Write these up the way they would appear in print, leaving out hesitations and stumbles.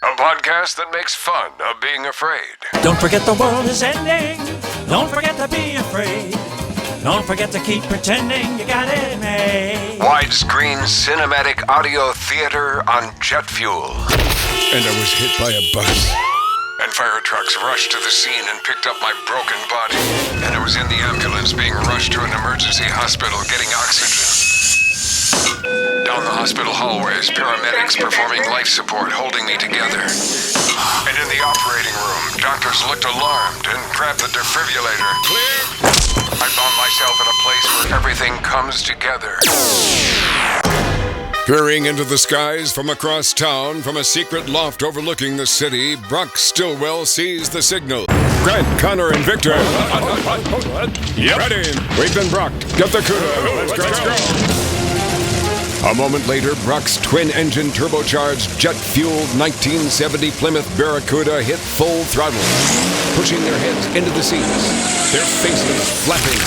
A podcast that makes fun of being afraid. Don't forget the world is ending. Don't forget to be afraid. Don't forget to keep pretending you got it made. Widescreen cinematic audio theater on jet fuel. And I was hit by a bus. And fire trucks rushed to the scene and picked up my broken body. And I was in the ambulance being rushed to an emergency hospital getting oxygen. Down the hospital hallways, paramedics performing life support, holding me together. And in the operating room, doctors looked alarmed and grabbed the defibrillator. Clear! I found myself in a place where everything comes together. Peering into the skies from across town, from a secret loft overlooking the city, Brock Stillwell sees the signal. Grant, Connor, and Victor. Yep. Ready. We've been Brock. Get the CUDA. Let's go. A moment later, Brock's twin-engine turbocharged, jet-fueled 1970 Plymouth Barracuda hit full throttle, pushing their heads into the seats, their faces flapping,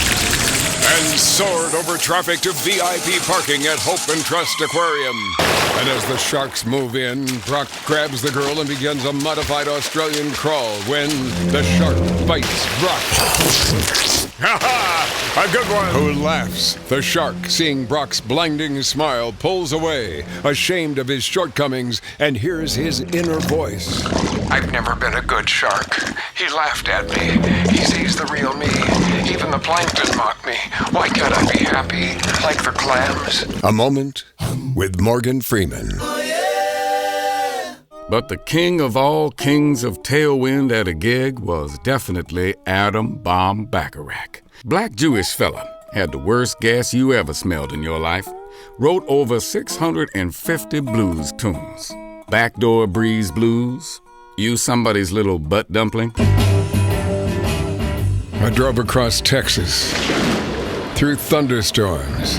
and soared over traffic to VIP parking at Hope and Trust Aquarium. And as the sharks move in, Brock grabs the girl and begins a modified Australian crawl when the shark bites Brock. Ha-ha! A good one! Who laughs? The shark, seeing Brock's blinding smile, pulls away, ashamed of his shortcomings, and hears his inner voice. I've never been a good shark. He laughed at me. He sees the real me. Even the plankton mock me. Why can't I be happy like the clams? A moment with Morgan Freeman. But the king of all kings of tailwind at a gig was definitely Adam Bomb Bacharach. Black Jewish fella, had the worst gas you ever smelled in your life, wrote over 650 blues tunes. Backdoor Breeze Blues, You Somebody's Little Butt Dumpling. I drove across Texas, through thunderstorms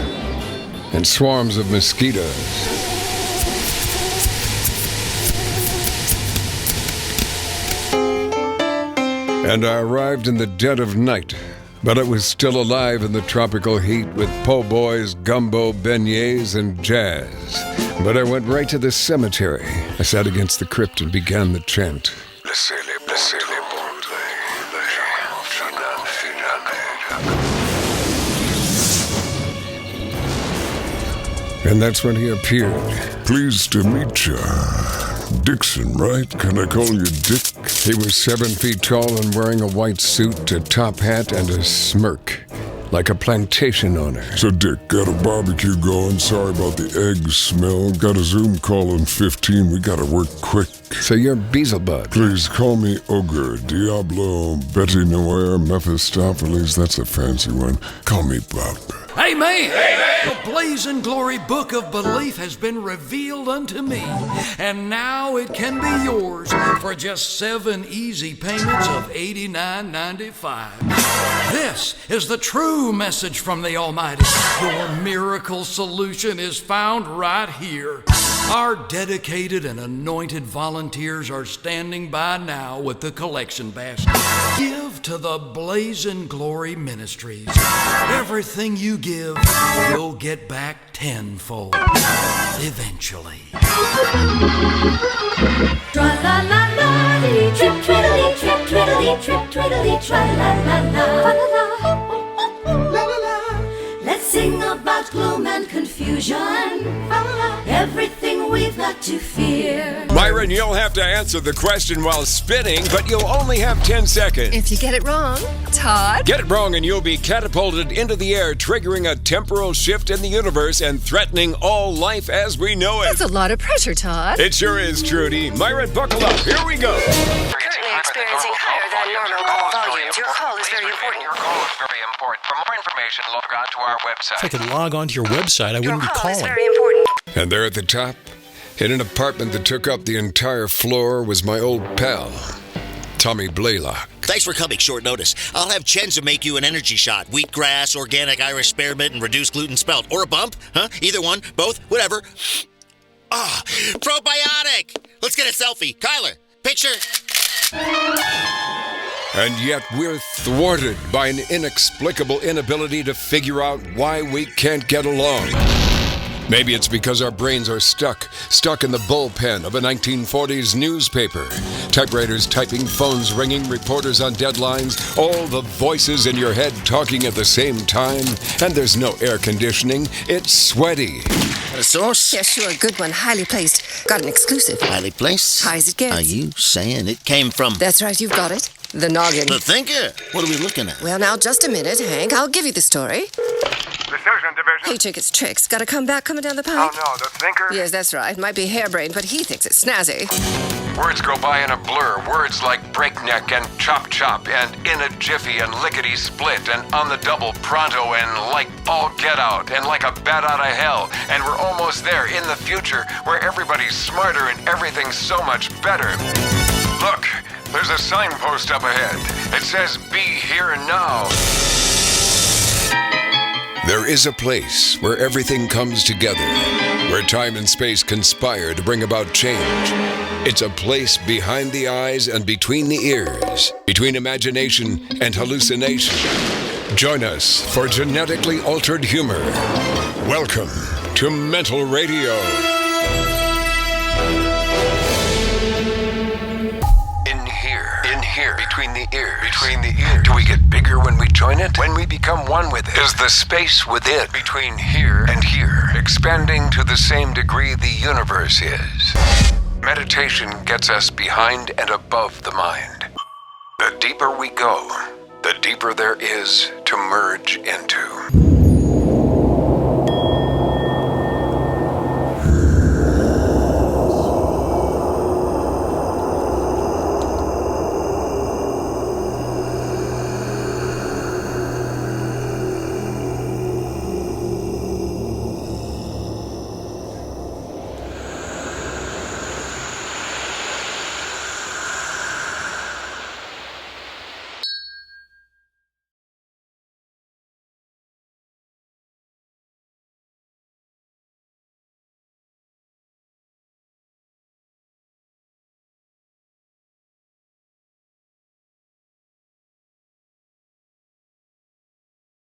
and swarms of mosquitoes. And I arrived in the dead of night, but I was still alive in the tropical heat with po' boys, gumbo, beignets, and jazz. But I went right to the cemetery. I sat against the crypt and began the chant. And that's when he appeared. Pleased to meet you. Dixon, right? Can I call you Dick? He was 7 feet tall and wearing a white suit, a top hat, and a smirk, like a plantation owner. So, Dick, got a barbecue going. Sorry about the egg smell. Got a Zoom call in 15. We gotta work quick. So you're Beelzebub. Please call me Ogre, Diablo, Betty Noire, Mephistopheles. That's a fancy one. Call me Bob. Hey man, the blazing glory book of belief has been revealed unto me, and now it can be yours for just 7 easy payments of $89.95. This is the true message from the Almighty. Your miracle solution is found right here. Our dedicated and anointed volunteers are standing by now with the collection basket. Give to the Blazing Glory Ministries. Everything you give, you'll get back tenfold. Eventually. Tra-la-la-la-dee, trip, twiddly, trip, twiddly, trip, twiddly, tra-la-la-la. Fa-la-la. Let's sing about gloom and confusion. Everything we've got to fear. Myron, you'll have to answer the question while spinning, but you'll only have 10 seconds. If you get it wrong, Todd. Get it wrong and you'll be catapulted into the air, triggering a temporal shift in the universe and threatening all life as we know it. That's a lot of pressure, Todd. It sure is, Trudy. Myron, buckle up. Here we go. Currently experiencing higher than normal call volumes. Your call is very important. Your call is very important. For more information, log on to our website. If I could log on to your website, I wouldn't be Your call is calling. very important. And there at the top, in an apartment that took up the entire floor, was my old pal, Tommy Blaylock. Thanks for coming short notice. I'll have Chenza make you an energy shot. Wheatgrass, organic Irish spearmint, and reduced gluten spelt. Or a bump, huh? Either one, both, whatever. Ah, probiotic! Let's get a selfie. Kyler, picture. And yet we're thwarted by an inexplicable inability to figure out why we can't get along. Maybe it's because our brains are stuck in the bullpen of a 1940s newspaper. Typewriters typing, phones ringing, reporters on deadlines, all the voices in your head talking at the same time, and there's no air conditioning. It's sweaty. A source? Yeah, sure. Good one. Highly placed. Got an exclusive. Highly placed? High as it gets. Are you saying it came from... That's right, you've got it. The noggin. The thinker? What are we looking at? Well, now, just a minute, Hank. I'll give you the story. Decision division. Hey, Chick, it's Trix. Got a comeback coming down the pipe? Oh, no, the thinker? Yes, that's right. Might be harebrained, but he thinks it's snazzy. Words go by in a blur. Words like breakneck and chop-chop and in a jiffy and lickety-split and on the double pronto and like all get out and like a bat out of hell. And we're almost there in the future where everybody's smarter and everything's so much better. Look, there's a signpost up ahead. It says, "Be here now." There is a place where everything comes together, where time and space conspire to bring about change. It's a place behind the eyes and between the ears, between imagination and hallucination. Join us for genetically altered humor. Welcome to Mental Radio. In here, between the ears. Between the ears. Do we get bigger when we join it? When we become one with it? Is the space within, between here and here, expanding to the same degree the universe is? Meditation gets us behind and above the mind. The deeper we go, the deeper there is to merge into.